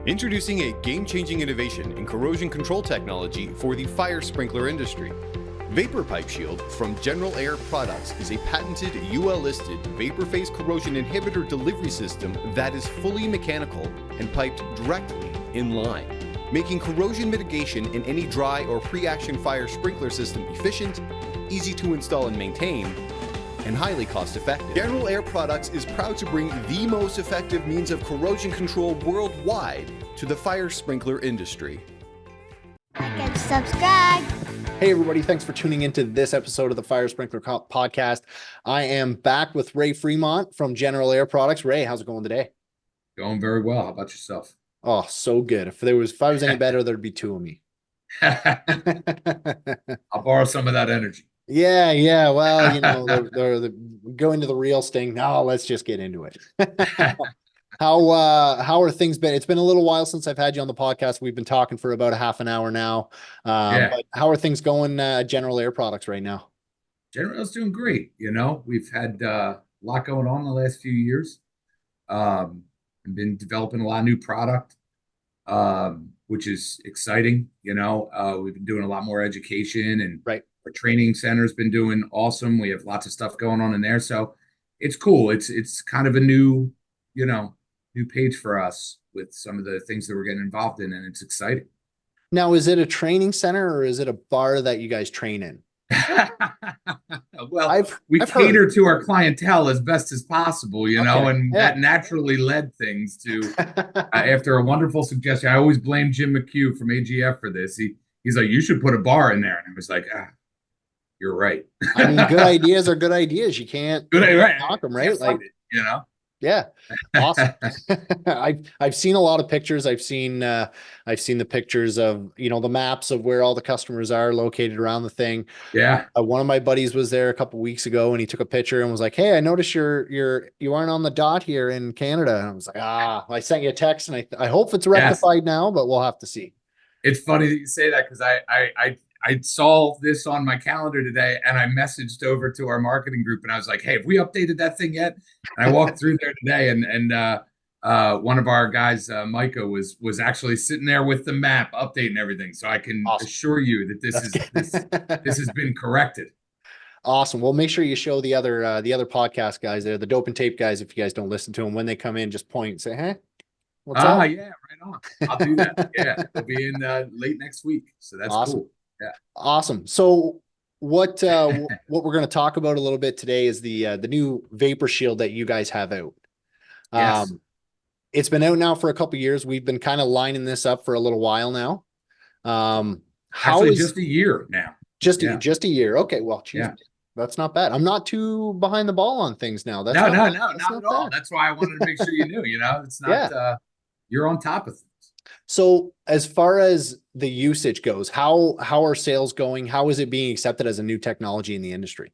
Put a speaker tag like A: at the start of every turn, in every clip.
A: Introducing a game-changing innovation in corrosion control technology for the fire sprinkler industry. Vapor Pipe Shield from General Air Products is a patented UL-listed vapor phase corrosion inhibitor delivery system that is fully mechanical and piped directly in line, making corrosion mitigation in any dry or pre-action fire sprinkler system efficient, easy to install and maintain, and highly cost-effective. General Air Products is proud to bring the most effective means of corrosion control worldwide to the fire sprinkler industry.
B: Like and subscribe.
C: Hey everybody, thanks for tuning into this episode of the Fire Sprinkler Podcast. I am back with Ray Fremont from General Air Products. Ray, how's it going today?
D: Going very well. How about yourself?
C: Oh, so good. If I was any better, there'd be two of me.
D: I'll borrow some of that energy.
C: Yeah. Well, they're going to the real sting. No, let's just get into it. How are things been? It's been a little while since I've had you on the podcast. We've been talking for about a half an hour now. But how are things going, General Air Products right now?
D: General's doing great. We've had a lot going on the last few years. I've been developing a lot of new product, which is exciting. We've been doing a lot more education, and
C: right.
D: Our training center's been doing awesome. We have lots of stuff going on in there. So it's cool. It's kind of a new page for us with some of the things that we're getting involved in, and it's exciting.
C: Now, is it a training center or is it a bar that you guys train in?
D: Well, we cater to our clientele as best as possible, and that naturally led things to, after a wonderful suggestion. I always blame Jim McHugh from AGF for this. He's like, you should put a bar in there. And I was like, you're right.
C: I mean, good ideas are good ideas. You can't knock them, right? Like, yeah. Awesome. I've seen a lot of pictures. I've seen the pictures of, the maps of where all the customers are located around the thing.
D: Yeah.
C: One of my buddies was there a couple of weeks ago and he took a picture and was like, "Hey, I noticed you aren't on the dot here in Canada." And I was like, I sent you a text and I hope it's rectified now, but we'll have to see.
D: It's funny that you say that because I saw this on my calendar today and I messaged over to our marketing group and I was like, "Hey, have we updated that thing yet?" And I walked through there today and one of our guys, Micah, was actually sitting there with the map updating everything. So I can assure you that this has been corrected.
C: Awesome. Well, make sure you show the other podcast guys there, the Dope and Tape guys, if you guys don't listen to them, when they come in, just point and say, "Hey, what's up?"
D: Yeah, right on. I'll do that. Yeah, it'll be in late next week. So that's
C: awesome.
D: Cool. Yeah.
C: Awesome. So what we're going to talk about a little bit today is the new Vapor Shield that you guys have out.
D: Yes.
C: It's been out now for a couple of years. We've been kind of lining this up for a little while now.
D: Just a year now.
C: Just a year. Okay. Well, geez, that's not bad. I'm not too behind the ball on things now.
D: Not at all. That's why I wanted to make sure you knew, it's not, you're on top of things.
C: So as far as the usage goes, how are sales going? How is it being accepted as a new technology in the industry?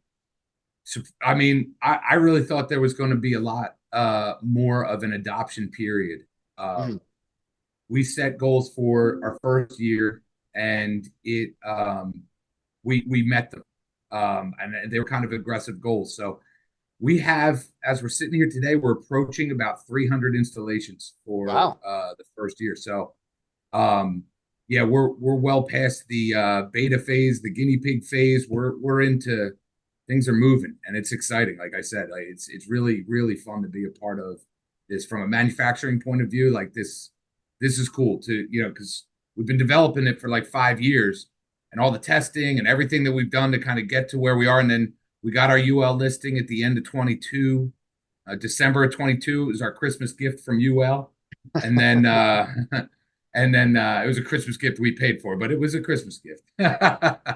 D: So, I mean, I really thought there was going to be a lot more of an adoption period. We set goals for our first year and we met them. And they were kind of aggressive goals. So we have, as we're sitting here today, we're approaching about 300 installations for the first year. So, we're well past the beta phase, the guinea pig phase. We're into, things are moving and it's exciting. Like I said, it's really, really fun to be a part of this from a manufacturing point of view. Like this is cool to, because we've been developing it for like 5 years and all the testing and everything that we've done to kind of get to where we are. And then we got our UL listing at the end of 22. December of 22 is our Christmas gift from UL. And then it was a Christmas gift we paid for, but it was a Christmas gift.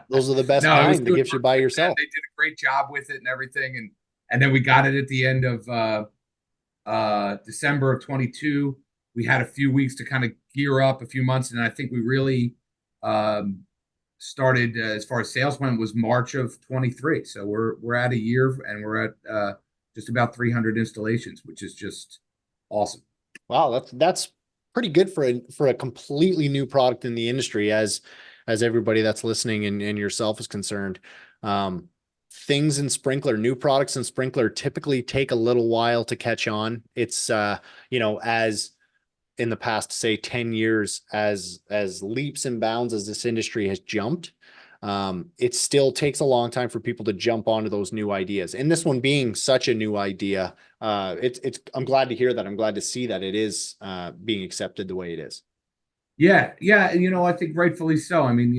C: Those are the best kind, the gifts you buy yourself.
D: They did a great job with it and everything. And then we got it at the end of December of 22. We had a few weeks to kind of gear up, a few months. And I think we really started as far as sales went was March of 23. So we're at a year and we're at just about 300 installations, which is just awesome.
C: Wow, that's pretty good for a completely new product in the industry, as everybody that's listening and yourself is concerned. Things in sprinkler, new products in sprinkler typically take a little while to catch on. It's in the past, say 10 years, as leaps and bounds as this industry has jumped, it still takes a long time for people to jump onto those new ideas. And this one being such a new idea, I'm glad to hear that. I'm glad to see that it is being accepted the way it is.
D: Yeah, yeah, and I think rightfully so. I mean,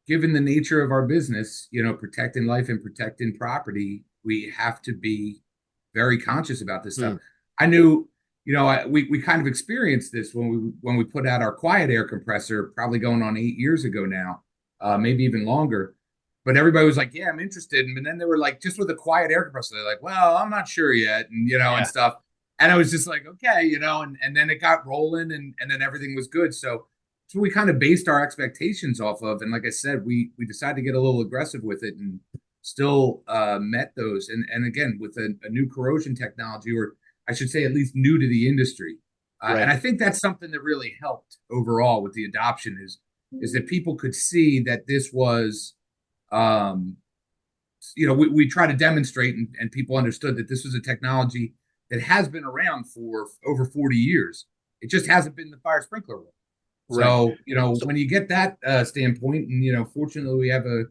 D: given the nature of our business, protecting life and protecting property, we have to be very conscious about this stuff. I knew, we kind of experienced this when we put out our quiet air compressor, probably going on 8 years ago now, maybe even longer. But everybody was like, "Yeah, I'm interested," and then they were like, "Just with a quiet air compressor," they're like, "Well, I'm not sure yet," and and stuff. And I was just like, "Okay," and then it got rolling, and then everything was good. So we kind of based our expectations off of, and like I said, we decided to get a little aggressive with it, and still met those. And again, with a new corrosion technology, or I should say, at least new to the industry.
C: Right.
D: And I think that's something that really helped overall with the adoption is that people could see that this was, we try to demonstrate, and people understood that this was a technology that has been around for over 40 years. It just hasn't been the fire sprinkler one. So, when you get that standpoint, and, fortunately we have a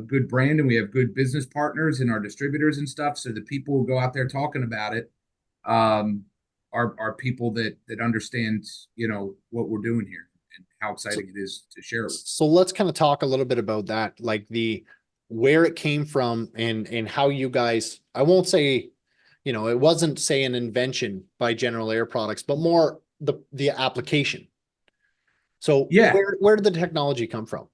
D: good brand, and we have good business partners and our distributors and stuff. So the people who go out there talking about it are people that understand, what we're doing here and how exciting it is to share it with.
C: So let's kind of talk a little bit about that, like where it came from and how you guys, I won't say, it wasn't, say, an invention by General Air Products, but more the application. So
D: yeah,
C: where did the technology come from?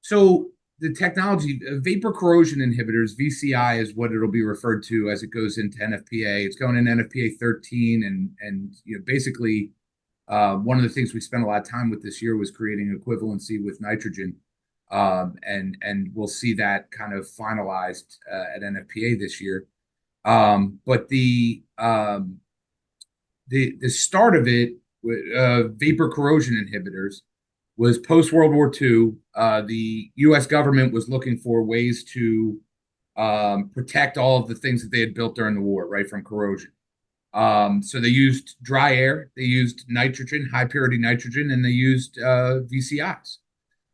D: So the technology, vapor corrosion inhibitors, VCI is what it'll be referred to as it goes into NFPA. It's going in NFPA 13, and basically one of the things we spent a lot of time with this year was creating equivalency with nitrogen, and we'll see that kind of finalized at NFPA this year. But the start of it, vapor corrosion inhibitors, was post-World War II. The U.S. government was looking for ways to protect all of the things that they had built during the war, right, from corrosion. So they used dry air, they used nitrogen, high purity nitrogen, and they used VCIs.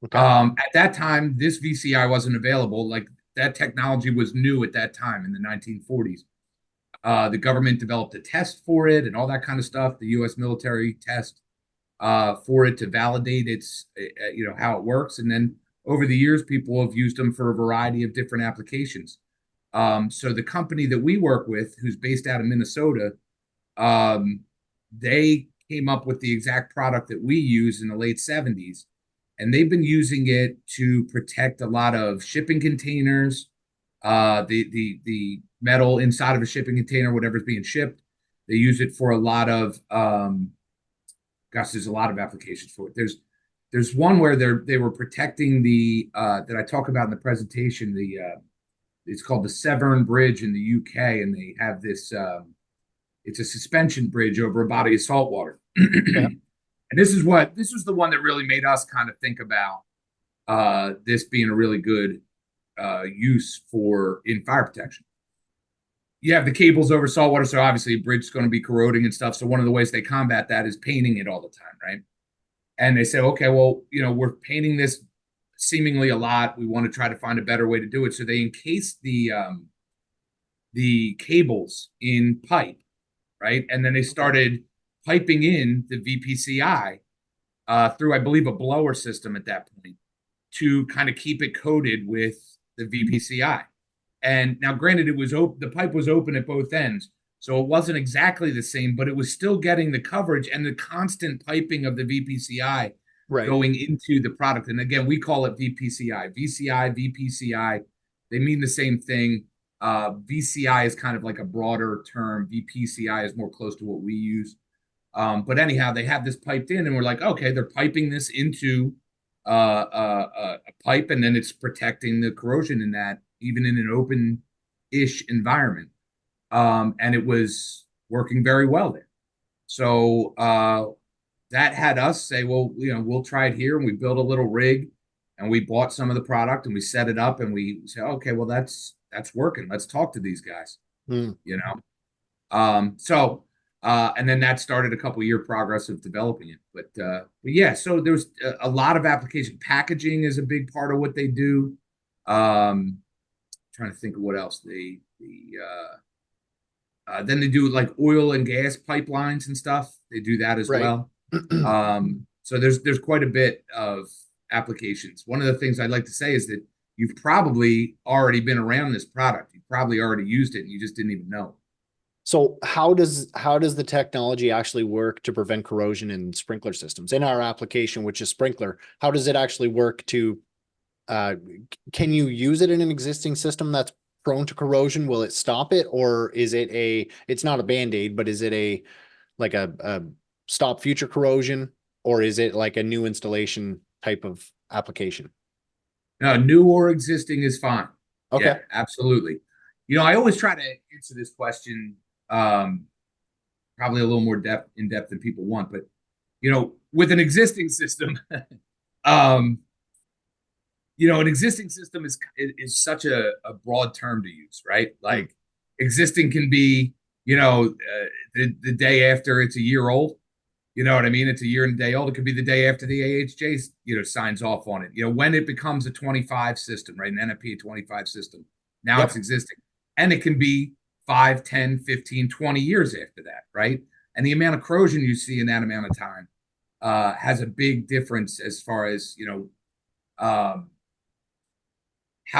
C: Okay.
D: At that time, this VCI wasn't available. Like, that technology was new at that time in the 1940s. The government developed a test for it and all that kind of stuff, the U.S. military test for it to validate its, how it works. And then over the years, people have used them for a variety of different applications. So the company that we work with, who's based out of Minnesota, they came up with the exact product that we use in the late 70s. And they've been using it to protect a lot of shipping containers, the metal inside of a shipping container, whatever's being shipped. They use it for a lot of, there's a lot of applications for it. There's one where they were protecting the that I talk about in the presentation. It's called the Severn Bridge in the UK, and they have this. It's a suspension bridge over a body of salt water.
C: Yeah.
D: And this was the one that really made us kind of think about this being a really good use in fire protection. You have the cables over saltwater, so obviously a bridge is going to be corroding and stuff. So one of the ways they combat that is painting it all the time, right? And they say, okay, well, we're painting this seemingly a lot. We want to try to find a better way to do it. So they encase the cables in pipe, right? And then they started piping in the VPCI through, I believe, a blower system at that point to kind of keep it coated with the VPCI. And now, granted, it was the pipe was open at both ends, so it wasn't exactly the same, but it was still getting the coverage and the constant piping of the VPCI going into the product. And again, we call it VPCI. VCI, VPCI, they mean the same thing. VCI is kind of like a broader term. VPCI is more close to what we use. But anyhow, they have this piped in, and we're like, okay, they're piping this into a pipe, and then it's protecting the corrosion in that, even in an open-ish environment. And it was working very well there. So that had us say, well, we'll try it here. And we built a little rig, and we bought some of the product, and we set it up, and we said, okay, well, that's working. Let's talk to these guys, So And then that started a couple-year progress of developing it. But yeah, so there's a lot of application. Packaging is a big part of what they do. Trying to think of what else then they do like oil and gas pipelines and stuff. They do that as well. So there's quite a bit of applications. One of the things I'd like to say is that you've probably already been around this product. You've probably already used it and you just didn't even know.
C: So how does the technology actually work to prevent corrosion in sprinkler systems? In our application, which is sprinkler, how does it actually work to, can you use it in an existing system that's prone to corrosion? Will it stop it? Or is it it's not a Band-Aid, but is it like a stop future corrosion? Or is it like a new installation type of application?
D: No, new or existing is fine.
C: Okay.
D: Yeah, absolutely. I always try to answer this question probably a little more in depth than people want, but with an existing system, an existing system is such a broad term to use, right? Like existing can be, the day after it's a year old. You know what I mean? It's a year and a day old. It could be the day after the AHJ, signs off on it. When it becomes a 25 system, right? An NFP 25 system. Now it's existing. And it can be 5, 10, 15, 20 years after that, right? And the amount of corrosion you see in that amount of time has a big difference as far as, how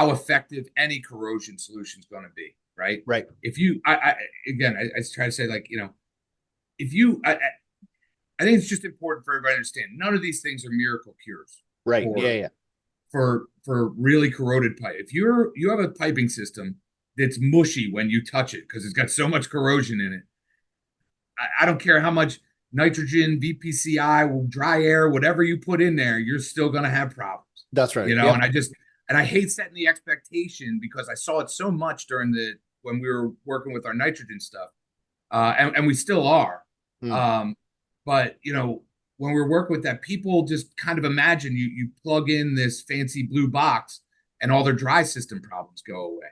D: effective any corrosion solution is going to be, right?
C: Right.
D: If you, I try to say, like, if you, I think it's just important for everybody to understand none of these things are miracle cures.
C: Right. Yeah.
D: For really corroded pipe. If you have a piping system that's mushy when you touch it because it's got so much corrosion in it, I don't care how much nitrogen, VPCI, dry air, whatever you put in there, you're still going to have problems.
C: That's right.
D: And I hate setting the expectation because I saw it so much when we were working with our nitrogen stuff, and we still are. But when we're working with that, people just kind of imagine you plug in this fancy blue box and all their dry system problems go away.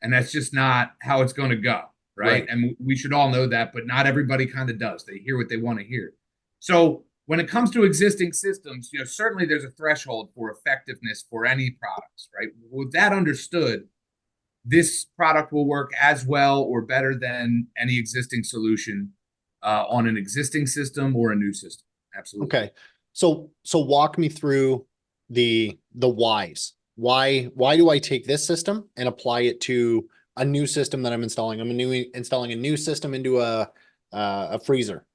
D: And that's just not how it's going to go, right? And we should all know that, but not everybody kind of does. They hear what they want to hear. So when it comes to existing systems, certainly there's a threshold for effectiveness for any products, right? With that understood, this product will work as well or better than any existing solution on an existing system or a new system. Absolutely.
C: Okay. So walk me through the whys. Why do I take this system and apply it to a new system that I'm installing? I'm installing a new system into a freezer.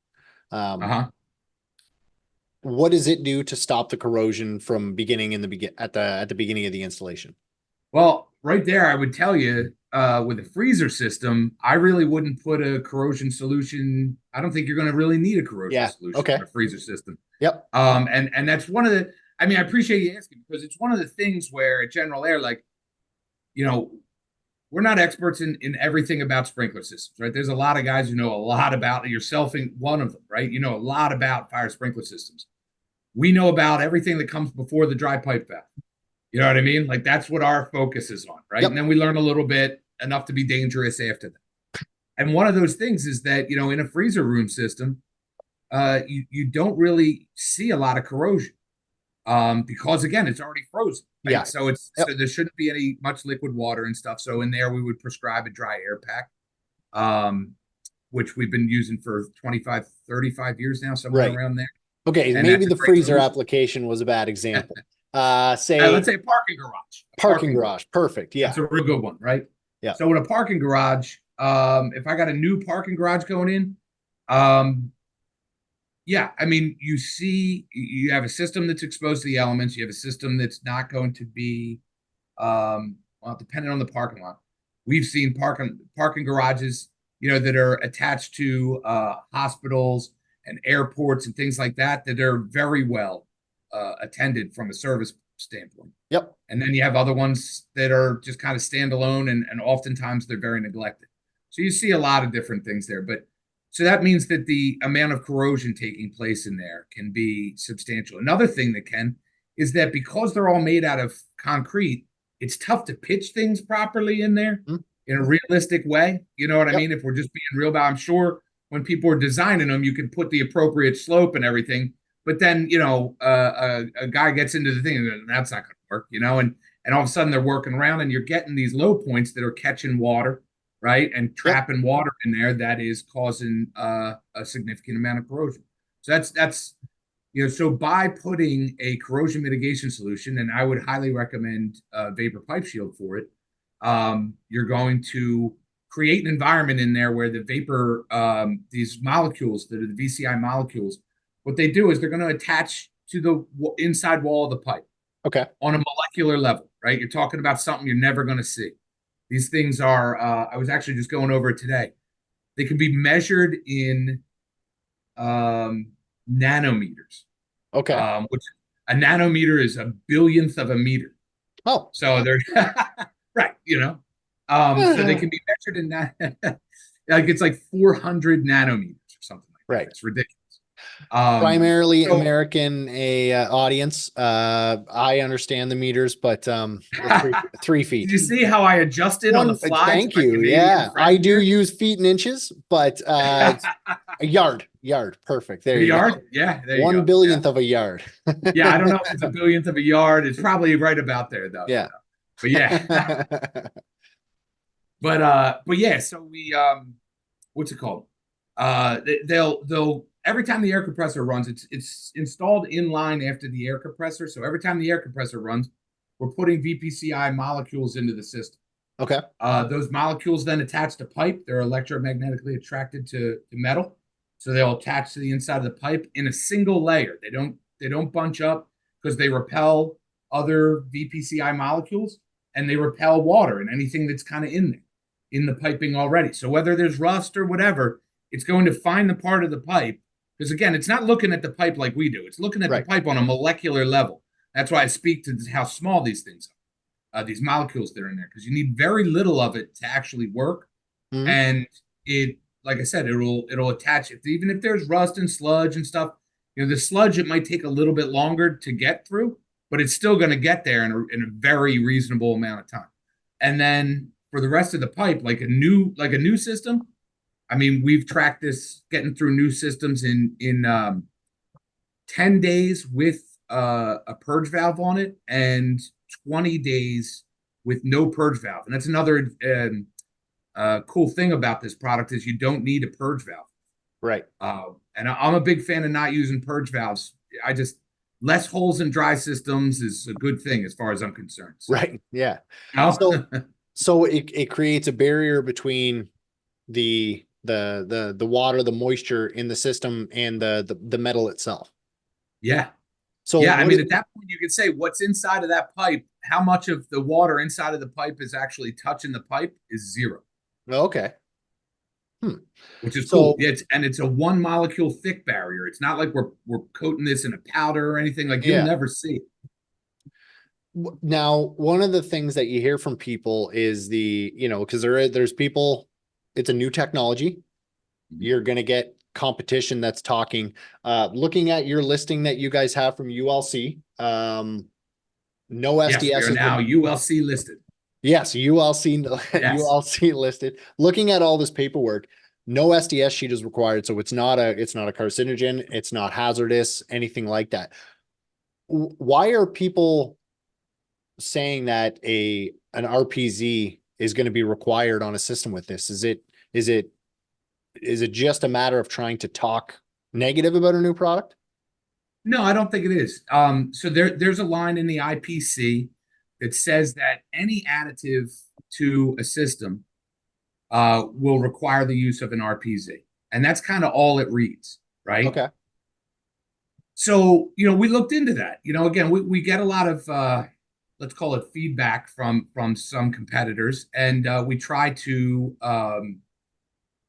C: What does it do to stop the corrosion from beginning at the beginning of the installation?
D: Well, right there, I would tell you, with a freezer system, I really wouldn't put a corrosion solution. I don't think you're going to really need a corrosion solution in a freezer system.
C: Yep.
D: And that's one of the, I appreciate you asking because it's one of the things where at General Air, like, we're not experts in everything about sprinkler systems, right? There's a lot of guys who know a lot about, yourself in one of them, right? You know a lot about fire sprinkler systems. We know about everything that comes before the dry pipe valve. You know what I mean? Like that's what our focus is on, right? Yep. And then we learn a little bit enough to be dangerous after that. And one of those things is that, in a freezer room system, you don't really see a lot of corrosion because again, it's already frozen. Right?
C: Yeah.
D: So so there shouldn't be much liquid water and stuff. So in there, we would prescribe a dry air pack, which we've been using for 25, 35 years now, somewhere around there.
C: Okay. And maybe the freezer application was a bad example. Let's say
D: a parking garage.
C: Parking garage. Perfect. Yeah.
D: That's a real good one, right?
C: Yeah.
D: So in a parking garage, if I got a new parking garage going in, you have a system that's exposed to the elements. You have a system that's not going to be, depending on the parking lot. We've seen parking garages, that are attached to hospitals and airports and things like that are very well attended from a service standpoint.
C: Yep.
D: And then you have other ones that are just kind of standalone and oftentimes they're very neglected. So you see a lot of different things there. But so that means that the amount of corrosion taking place in there can be substantial. Another thing that is that because they're all made out of concrete, it's tough to pitch things properly in there in a realistic way. You know what I mean? If we're just being real about, I'm sure when people are designing them, you can put the appropriate slope and everything. But then, a guy gets into the thing and that's not going to work, and all of a sudden they're working around and you're getting these low points that are catching water, right? And trapping water in there that is causing a significant amount of corrosion. So that's so by putting a corrosion mitigation solution, and I would highly recommend Vapor Pipe Shield for it, you're going to create an environment in there where the vapor, these molecules that are the VCI molecules, what they do is they're going to attach to the inside wall of the pipe.
C: Okay.
D: On a molecular level, right? You're talking about something you're never going to see. These things are, I was actually just going over it today. They can be measured in nanometers.
C: Okay.
D: Which a nanometer is a billionth of a meter.
C: Oh.
D: So they're, right, so they can be measured in that, like it's like 400 nanometers or something like that.
C: Right.
D: It's ridiculous.
C: Primarily American audience. I understand the meters, but 3 feet.
D: Did you see how I adjusted on the fly?
C: Thank you. Yeah, I do use feet and inches, but a yard. Perfect. There you
D: go.
C: Yeah,
D: there you
C: 1
D: go.
C: billionth of a yard.
D: Yeah, I don't know if it's a billionth of a yard. It's probably right about there, though.
C: Yeah.
D: But yeah. but yeah. So we what's it called? They'll every time the air compressor runs, it's installed in line after the air compressor. So every time the air compressor runs, we're putting VPCI molecules into the system.
C: Okay.
D: Those molecules then attach to pipe. They're electromagnetically attracted to metal. So they'll attach to the inside of the pipe in a single layer. They don't bunch up because they repel other VPCI molecules and they repel water and anything that's kind of in there, in the piping already. So whether there's rust or whatever, it's going to find the part of the pipe. Because again, it's not looking at the pipe like we do. It's looking at the pipe on a molecular level. That's why I speak to how small these things are, these molecules that are in there, because you need very little of it to actually work. Mm-hmm. And it, like I said, it'll attach. Even if there's rust and sludge and stuff, the sludge, it might take a little bit longer to get through, but it's still going to get there in a very reasonable amount of time. And then for the rest of the pipe, like a new system, I mean, we've tracked this getting through new systems in 10 days with a purge valve on it and 20 days with no purge valve. And that's another cool thing about this product is you don't need a purge valve.
C: Right.
D: And I'm a big fan of not using purge valves. Less holes in dry systems is a good thing as far as I'm concerned. So,
C: right. Yeah. So it creates a barrier between the water, the moisture in the system and the metal itself.
D: Yeah.
C: So
D: yeah, I mean, at that point you could say what's inside of that pipe, how much of the water inside of the pipe is actually touching the pipe is zero.
C: Okay.
D: Which is cool. Yeah, it's a 1 molecule thick barrier. It's not like we're coating this in a powder or anything. Like you'll never see it.
C: Now, one of the things that you hear from people is because there's people, it's a new technology. You're going to get competition that's talking, looking at your listing that you guys have from ULC, no SDS.
D: Yes, we are now ULC listed.
C: Yes, ULC,
D: yes.
C: ULC listed. Looking at all this paperwork, no SDS sheet is required. So it's not a carcinogen. It's not hazardous, anything like that. Why are people saying that an RPZ is going to be required on a system with this? Is it just a matter of trying to talk negative about a new product?
D: No, I don't think it is. So there's a line in the IPC that says that any additive to a system will require the use of an RPZ. And that's kind of all it reads, right?
C: Okay.
D: So, we looked into that. Again, we get a lot of, let's call it feedback from some competitors. And we try to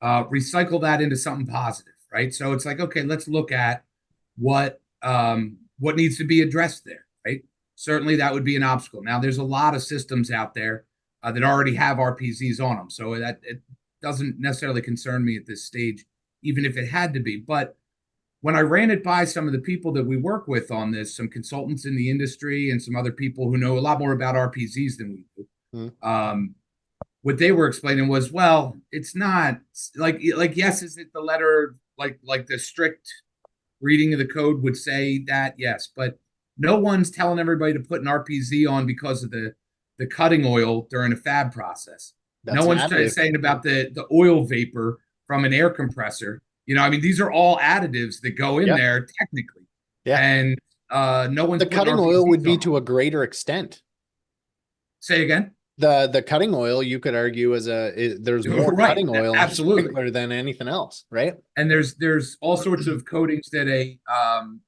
D: recycle that into something positive, right? So it's like, okay, let's look at what needs to be addressed there, right? Certainly that would be an obstacle. Now there's a lot of systems out there that already have RPZs on them. So that it doesn't necessarily concern me at this stage, even if it had to be. But when I ran it by some of the people that we work with on this, some consultants in the industry and some other people who know a lot more about RPZs than we do, what they were explaining was, well, it's not like yes, is it the letter like the strict reading of the code would say that, yes, but no one's telling everybody to put an RPZ on because of the cutting oil during a fab process.
C: That's
D: No
C: an
D: one's
C: additive.
D: saying about the oil vapor from an air compressor. I mean, these are all additives that go in
C: Yep.
D: there technically.
C: Yeah.
D: And no one's
C: The
D: putting
C: cutting oil would
D: RPZs
C: be
D: on.
C: to a greater extent.
D: Say again.
C: The cutting oil, you could argue, there's more
D: Right.
C: cutting oil in a
D: Absolutely.
C: sprinkler than anything else, right?
D: And there's all sorts of coatings that a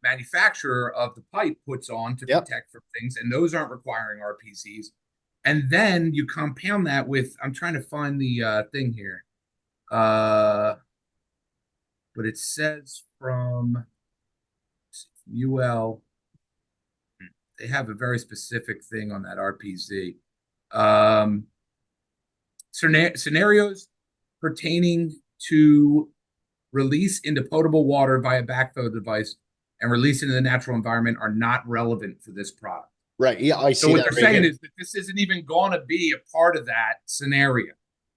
D: manufacturer of the pipe puts on to
C: Yep.
D: protect from things, and those aren't requiring RPZs. And then you compound that with, I'm trying to find the thing here, but it says from UL, they have a very specific thing on that RPZ. Scenarios pertaining to release into potable water via backflow device and release into the natural environment are not relevant for this product.
C: Right. Yeah, I see
D: So what
C: that
D: they're
C: right
D: saying
C: here.
D: is that this isn't even going to be a part of that scenario,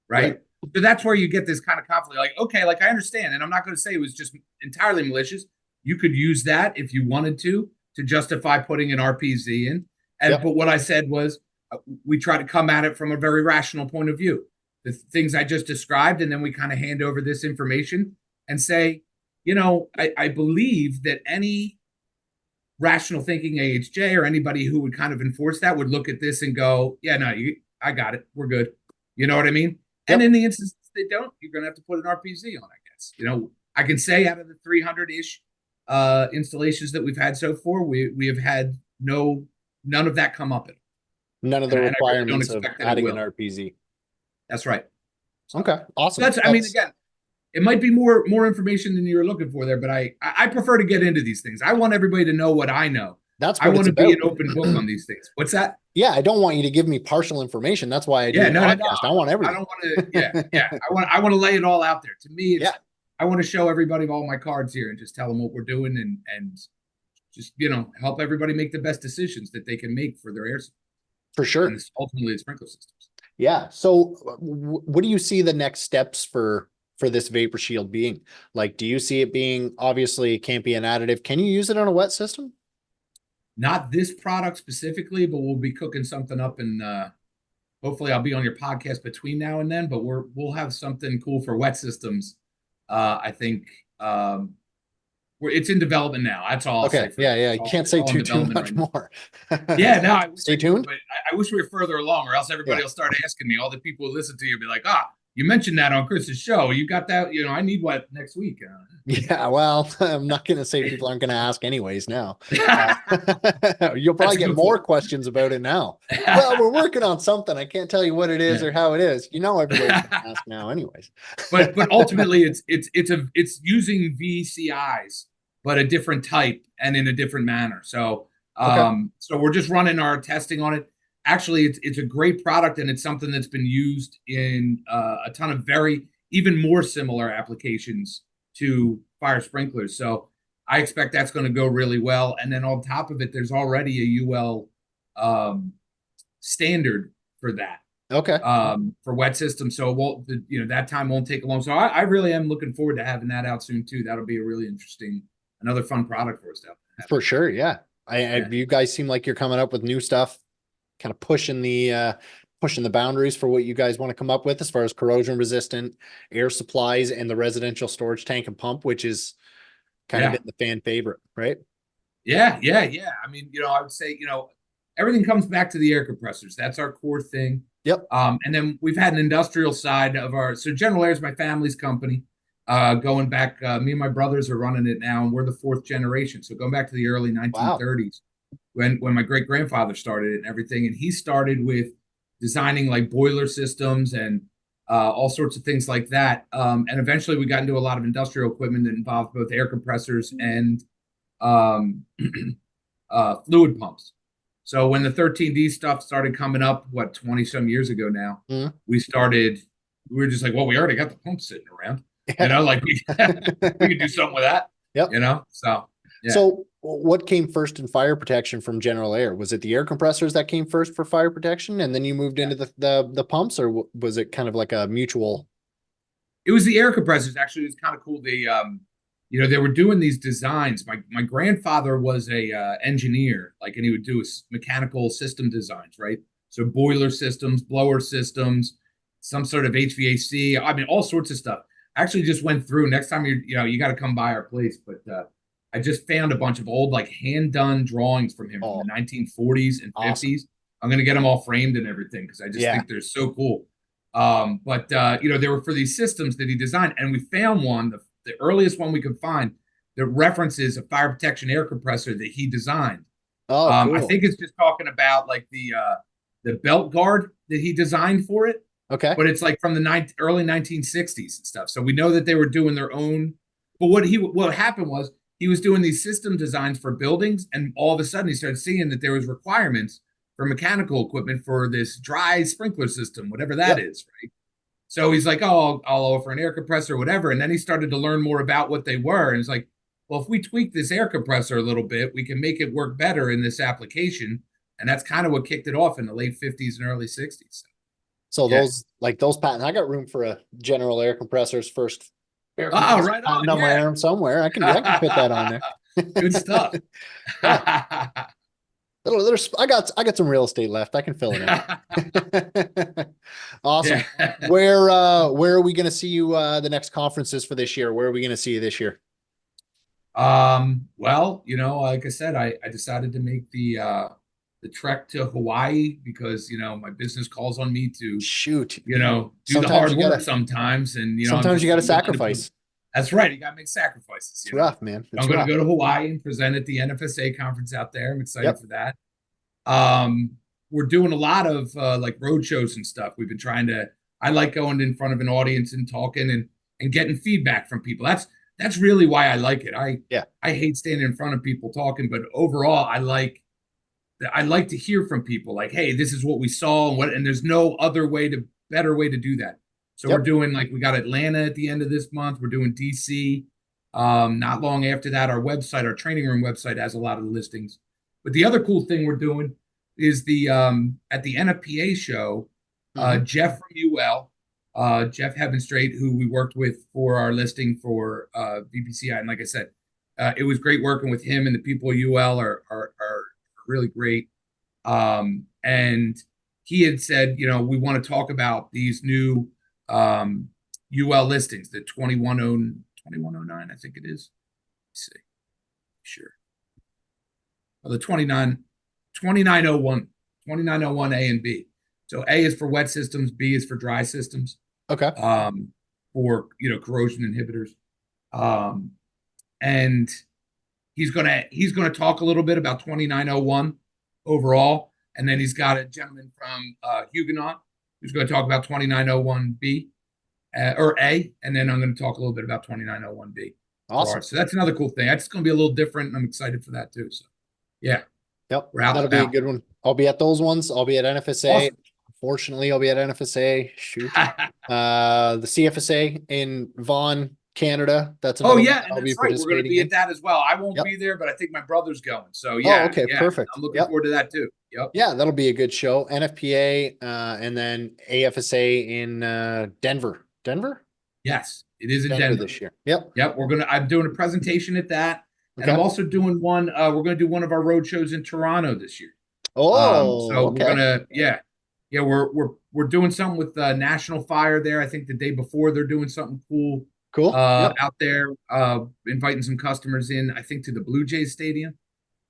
D: right?
C: Right.
D: So that's where you get this kind of conflict. Like, okay, like I understand, and I'm not going to say it was just entirely malicious. You could use that if you wanted to justify putting an RPZ in. And
C: Yep.
D: but what I said was we try to come at it from a very rational point of view. The things I just described, and then we kind of hand over this information and say, I believe that any rational thinking AHJ or anybody who would kind of enforce that would look at this and go, yeah, no, I got it. We're good. You know what I mean?
C: Yep.
D: And in the instance they don't, you're going to have to put an RPZ on, I guess. I can say out of the 300-ish installations that we've had so far, we have had none of that come up.
C: None of the
D: And I really
C: requirements
D: don't
C: of
D: expect that it
C: adding an
D: will.
C: RPZ.
D: That's right.
C: Okay, awesome.
D: That's, I mean, again, it might be more information than you were looking for there, but I prefer to get into these things. I want everybody to know what I know.
C: That's
D: I
C: what
D: want
C: it's
D: to be
C: about.
D: an open book on these things. What's that?
C: Yeah, I don't want you to give me partial information. That's why I do
D: Yeah,
C: the
D: no,
C: podcast. I want
D: I
C: everything.
D: don't want to. Yeah. I want to lay it all out there. To me, it's,
C: Yeah.
D: I want to show everybody all my cards here and just tell them what we're doing and just help everybody make the best decisions that they can make for their air system.
C: For sure.
D: And ultimately, the sprinkler systems.
C: Yeah. So what do you see the next steps for this vapor shield being? Like, do you see it being, obviously it can't be an additive. Can you use it on a wet system?
D: Not this product specifically, but we'll be cooking something up, and hopefully I'll be on your podcast between now and then, but we'll have something cool for wet systems. I think it's in development now. That's all I'll
C: Okay.
D: say.
C: Yeah. You can't say too much more.
D: Yeah, no, I wish
C: Stay tuned.
D: But I wish we were further along, or else everybody
C: Yeah.
D: will start asking me. All the people who listen to you will be like, you mentioned that on Chris's show. You got that? I need what next week?
C: Yeah, well, I'm not going to say people aren't going to ask anyways now. You'll probably get more questions about it now. Well, we're working on something. I can't tell you what it is or how it is. Everybody's going to ask now anyways.
D: but ultimately it's using VCIs, but a different type and in a different manner. So so we're just running our testing on it. Actually, it's a great product, and it's something that's been used in a ton of even more similar applications to fire sprinklers. So I expect that's going to go really well. And then on top of it, there's already a UL standard for that.
C: Okay.
D: For wet systems. So it won't, that time won't take long. So I really am looking forward to having that out soon too. That'll be a really interesting, another fun product for us to have.
C: For sure. Yeah. You guys seem like you're coming up with new stuff, kind of pushing the boundaries for what you guys want to come up with as far as corrosion resistant air supplies and the residential storage tank and pump, which is kind of been the fan favorite, right?
D: Yeah. I mean, I would say, everything comes back to the air compressors. That's our core thing.
C: Yep.
D: And then we've had an industrial side of so General Air is my family's company. Going back, me and my brothers are running it now, and we're the fourth generation. So going back to the early 1930s, when my great grandfather started it and everything, and he started with designing like boiler systems and all sorts of things like that. And eventually we got into a lot of industrial equipment that involved both air compressors and fluid pumps. So when the 13D stuff started coming up, 20 some years ago now, we were just like, well, we already got the pump sitting around, like we could do something with that,
C: Yep.
D: So Yeah.
C: So what came first in fire protection from General Air? Was it the air compressors that came first for fire protection and then you moved into the pumps, or was it kind of like a mutual?
D: It was the air compressors. Actually, it was kind of cool. They were doing these designs. My grandfather was a engineer, like, and he would do mechanical system designs, right? So boiler systems, blower systems, some sort of HVAC. I mean, all sorts of stuff. I actually just went through. Next time you got to come by our place. But I just found a bunch of old, like, hand done drawings from him from the 1940s and 50s. I'm gonna get them all framed and everything because I just think they're so cool. But they were for these systems that he designed, and we found one, the earliest one we could find, that references a fire protection air compressor that he designed.
C: Oh, cool.
D: I think it's just talking about like the belt guard that he designed for it.
C: Okay.
D: But it's like from the early 1960s and stuff. So we know that they were doing their own. But what happened was he was doing these system designs for buildings, and all of a sudden he started seeing that there was requirements for mechanical equipment for this dry sprinkler system, whatever that is, right? So he's like, oh, I'll offer an air compressor, whatever. And then he started to learn more about what they were. And it's like, well, if we tweak this air compressor a little bit, we can make it work better in this application. And that's kind of what kicked it off in the late 50s and early 60s.
C: So those patents, I got room for a General Air compressor's first air
D: Oh, right on.
C: on my arm somewhere. I can fit that on there.
D: Good stuff.
C: I got some real estate left. I can fill it in. Awesome.
D: Yeah.
C: Where are we going to see you the next conferences for this year? Where are we going to see you this year?
D: Well, like I said, I decided to make the trek to Hawaii because my business calls on me to do the hard work sometimes, and
C: sometimes you got to sacrifice.
D: That's right. You got to make sacrifices.
C: It's rough, man.
D: I'm going to go to Hawaii and present at the NFSA conference out there. I'm excited for that. We're doing a lot of like road shows and stuff. I like going in front of an audience and talking and getting feedback from people. That's really why I like it. I hate standing in front of people talking, but overall I like to hear from people like, hey, this is what we saw and there's no better way to do that. So we're doing, like, we got Atlanta at the end of this month. We're doing DC. Not long after that, our training room website has a lot of listings. But the other cool thing we're doing is at the NFPA show, Jeff from UL, Jeff Heavenstraight, who we worked with for our listing for VPCI. And like I said, it was great working with him, and the people at UL are really great. And he had said, we want to talk about these new UL listings, the 2109, I think it is. Let's see. Sure. Well, the 2901 A and B. So A is for wet systems, B is for dry systems.
C: Okay.
D: For corrosion inhibitors. And he's gonna talk a little bit about 2901 overall, and then he's got a gentleman from Huguenot who's going to talk about 2901B or A, and then I'm going to talk a little bit about 2901B.
C: Awesome.
D: So that's another cool thing. That's going to be a little different, and I'm excited for that too. So, yeah.
C: Yep. That'll be a good one. I'll be at those ones. I'll be at NFSA. Awesome. Unfortunately, I'll be at NFSA. Shoot. The CFSA in Vaughan, Canada. That's
D: another one. That's right. We're going to be at that as well. I won't be there, but I think my brother's going. So yeah.
C: Oh, okay.
D: Yeah.
C: Perfect.
D: I'm looking forward to that too. Yep.
C: Yeah, that'll be a good show. NFPA, and then AFSA in Denver. Denver?
D: Yes, it is in Denver
C: this year. Yep.
D: I'm doing a presentation at that. Okay. And I'm also doing one. We're going to do one of our road shows in Toronto this year.
C: Oh,
D: so we're gonna, we're doing something with National Fire there. I think the day before they're doing something cool. Out there, inviting some customers in. I think to the Blue Jays Stadium.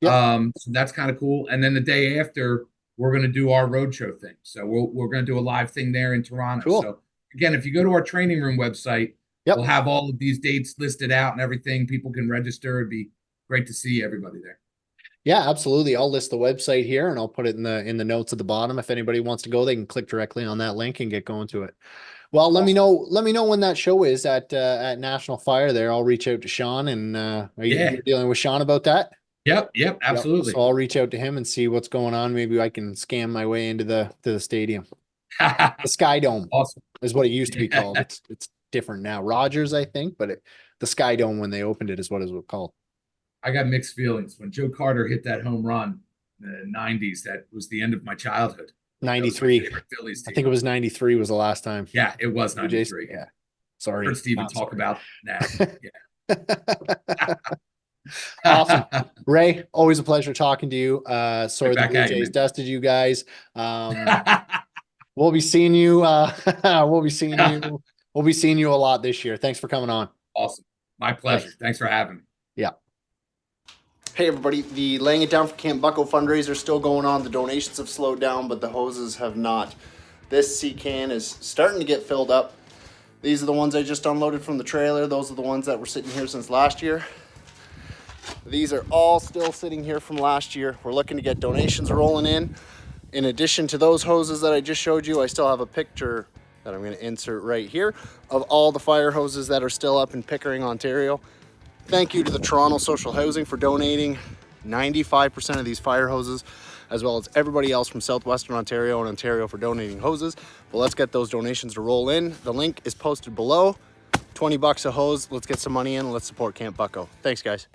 D: So that's kind of cool. And then the day after, we're going to do our roadshow thing. So we're going to do a live thing there in Toronto.
C: Cool.
D: So again, if you go to our training room website, we'll have all of these dates listed out and everything. People can register. It'd be great to see everybody there.
C: Yeah, absolutely. I'll list the website here and I'll put it in the notes at the bottom. If anybody wants to go, they can click directly on that link and get going to it. Well, let me know when that show is at National Fire there. I'll reach out to Sean, and are you dealing with Sean about that?
D: Yep, absolutely.
C: So I'll reach out to him and see what's going on. Maybe I can scam my way into the stadium. The Sky Dome is what it used to be called. It's different now. Rogers, I think, but the Sky Dome when they opened it is what it was called.
D: I got mixed feelings when Joe Carter hit that home run in the '90s. That was the end of my childhood. That was my
C: 93.
D: favorite Phillies
C: I
D: team.
C: think it was 93 was the last time.
D: Yeah, it was
C: Blue Jays.
D: 93.
C: Yeah. Sorry.
D: Heard Steven
C: Not
D: talk
C: sorry.
D: about now. Yeah.
C: Awesome. Ray, always a pleasure talking to you. Sorry the
D: back
C: Blue
D: at you,
C: Jays
D: man.
C: dusted you guys. We'll be seeing you. We'll be seeing you. We'll be seeing you a lot this year. Thanks for coming on.
D: Awesome. My pleasure. Thanks for having me.
C: Yeah. Hey everybody, the Laying It Down for Camp Bucko fundraiser is still going on. The donations have slowed down, but the hoses have not. This sea can is starting to get filled up. These are the ones I just unloaded from the trailer. Those are the ones that were sitting here since last year. These are all still sitting here from last year. We're looking to get donations rolling in. In addition to those hoses that I just showed you, I still have a picture that I'm going to insert right here of all the fire hoses that are still up in Pickering, Ontario. Thank you to the Toronto Social Housing for donating 95% of these fire hoses, as well as everybody else from Southwestern Ontario and Ontario for donating hoses. But let's get those donations to roll in. The link is posted below. $20 a hose. Let's get some money in. Let's support Camp Bucko. Thanks, guys.